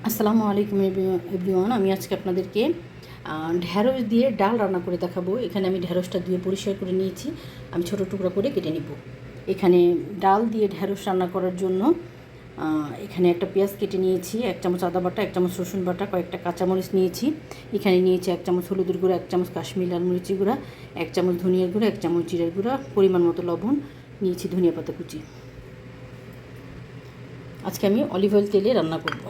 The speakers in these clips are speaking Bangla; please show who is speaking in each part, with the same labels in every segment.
Speaker 1: আসসালামু আলাইকুম এভরিওয়ান। আমি আজকে আপনাদেরকে ঢ্যাঁড়স দিয়ে ডাল রান্না করে দেখাবো। এখানে আমি ঢ্যাঁড়সটা ধুয়ে পরিষ্কার করে নিয়েছি। আমি ছোটো টুকরা করে কেটে নিব। এখানে ডাল দিয়ে ঢ্যাঁড়স রান্না করার জন্য এখানে একটা পেঁয়াজ কেটে নিয়েছি, 1 চামচ আদা বাটা, 1 চামচ রসুন বাটা, কয়েকটা কাঁচামরিচ নিয়েছি। এখানে নিয়েছি 1 চামচ হলুদের গুঁড়া, 1 চামচ কাশ্মীরি লাল মরিচের গুঁড়া, 1 চামচ ধনিয়ার গুঁড়া, 1 চামচ জিরার গুঁড়া, পরিমাণ মতো লবণ নিয়েছি, ধনিয়া পাতা কুচি। আজকে আমি অলিভ অয়েল তেলে রান্না করব।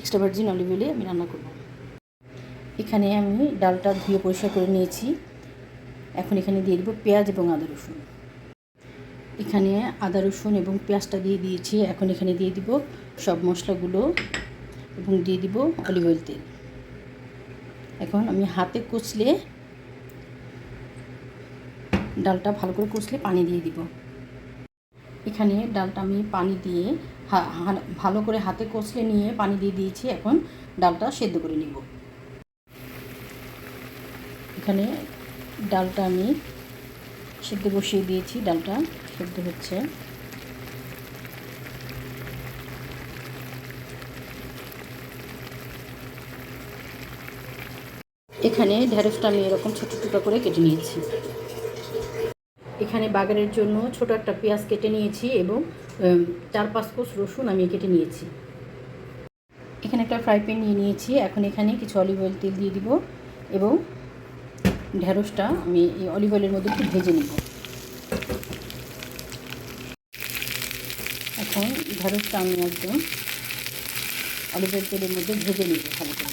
Speaker 1: এক্সট্রা ভার্জিন অলিভ অয়েলে আমি রান্না করব। এখানে আমি ডালটা ধুয়ে পরিষ্কার করে নিয়েছি। এখন এখানে দিয়ে দেবো পেঁয়াজ এবং আদা রসুন। এখানে আদা রসুন এবং পেঁয়াজটা দিয়ে দিয়েছি। এখন এখানে দিয়ে দিব সব মশলাগুলো এবং দিয়ে দিব অলিভ অয়েল তেল। এখন আমি হাতে কচলে ডালটা ভালো করে কচলে পানি দিয়ে দিব। এখানে ডালটা আমি পানি দিয়ে ভালো করে হাতে কচলে নিয়ে পানি দিয়ে দিয়েছি। এখন ডালটা সেদ্ধ করে নিব। এখানে ডালটা আমি সেদ্ধ বসিয়ে দিয়েছি, ডালটা সেদ্ধ হচ্ছে। এখানে ঢ্যাঁড়সটা আমি এরকম ছোটো টুকরো করে কেটে নিয়েছি। এখানে বাগারের জন্য ছোট একটা পেঁয়াজ কেটে নিয়েছি এবং 4-5 কোষ রসুন আমি কেটে নিয়েছি। এখানে একটা ফ্রাই প্যান নিয়ে নিয়েছি। এখন এখানে কিছু অলিভ অয়েল তেল দিয়ে দিব এবং ঢ্যাঁড়সটা আমি এই অলিভ অয়েলের মধ্যে একটু ভেজে নিব। এখন ঢ্যাঁড়সটা আমি একদম অলিভ অয়েল তেলের মধ্যে ভেজে নিব ভালো করে।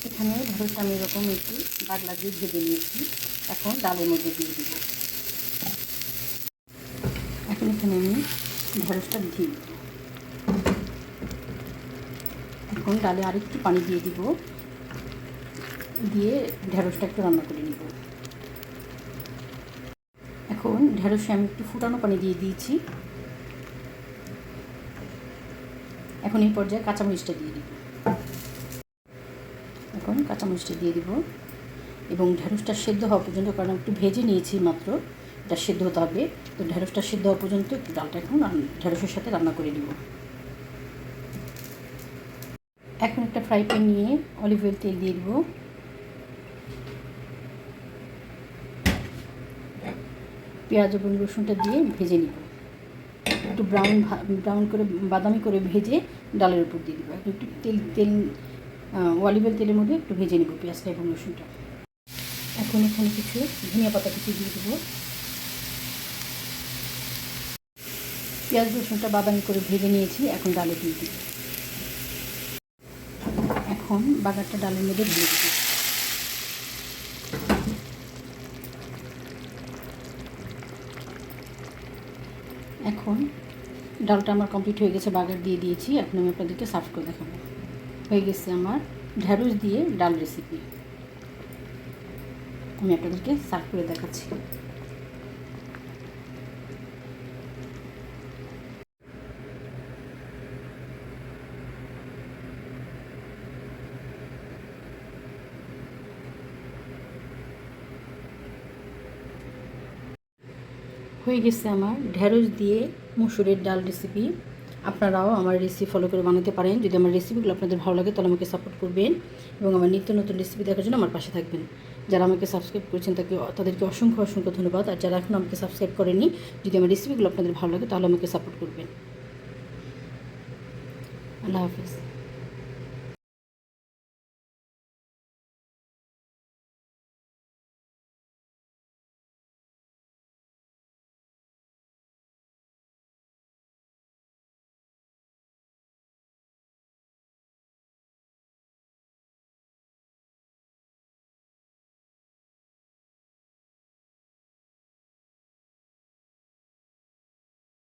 Speaker 1: এখানে ঢ্যাঁড়সটা আমি এরকম একটু দাগ লাগিয়ে ভেজে নিয়েছি। এখন ডালের মধ্যে দিয়ে দিব। এখন এখানে আমি ঢ্যাঁড়সটা দিয়ে দিব। এখন ডালে আরেকটু পানি দিয়ে দিব, দিয়ে ঢ্যাঁড়সটা একটু রান্না করে নিব। এখন ঢ্যাঁড়সে আমি একটু ফুটানো পানি দিয়ে দিয়েছি। এখন এই পর্যায়ে কাঁচামরিচটা দিয়ে দিব। এখন কাঁচামরিচটা দিয়ে দিব এবং ঢ্যাঁড়সটা সেদ্ধ হওয়া পর্যন্ত, কারণ একটু ভেজে নিয়েছি মাত্র, এটা সেদ্ধ হতে হবে। তো ঢ্যাঁড়সটা সেদ্ধ হওয়া পর্যন্ত একটু ডালটা এখন ঢ্যাঁড়সের সাথে রান্না করে দিব। এখন একটা ফ্রাই প্যান নিয়ে অলিভ অয়েল তেল দিয়ে দিব। পেঁয়াজ এবং রসুনটা দিয়ে ভেজে নিব, একটু ব্রাউন করে বাদামি করে ভেজে ডালের উপর দিয়ে দিব। একটু তেল অলিভ অয়েল তেলের মধ্যে একটু ভেজে নিব পেঁয়াজটা এবং রসুনটা। এখন এখানে কিছু ধনিয়া পাতা কুচি দিয়ে দেবো। পেঁয়াজ রসুনটা বাদামি করে ভেজে নিয়েছি, এখন ডালে দিয়ে দিব। এখন বাগারটা ডালের মধ্যে ঢেলে দিব। এখন ডালটা আমার কমপ্লিট হয়ে গেছে, বাগার দিয়ে দিয়েছি। এখন আমি আপনাদেরকে সার্ভ করে দেখাবো। হয়ে গেছে আমার ঢ্যাঁড়স দিয়ে ডাল রেসিপি। আমি আপনাদেরকে সার্ভ করে দেখাচ্ছি। হয়ে গেছে আমার ঢ্যাঁড়স দিয়ে মসুরের ডাল রেসিপি। আপনারাও আমার রেসিপি ফলো করে বানাতে পারেন। যদি আমার রেসিপিগুলো আপনাদের ভালো লাগে তাহলে আমাকে সাপোর্ট করবেন এবং আমার নিত্য নতুন রেসিপি দেখার জন্য আমার পাশে থাকবেন। যারা আমাকে সাবস্ক্রাইব করেছেন তাদেরকে অসংখ্য অসংখ্য ধন্যবাদ। আর যারা এখনও আমাকে সাবস্ক্রাইব করেনি, যদি আমার রেসিপিগুলো আপনাদের ভালো লাগে তাহলে আমাকে সাপোর্ট করবেন। আল্লাহ হাফিজ।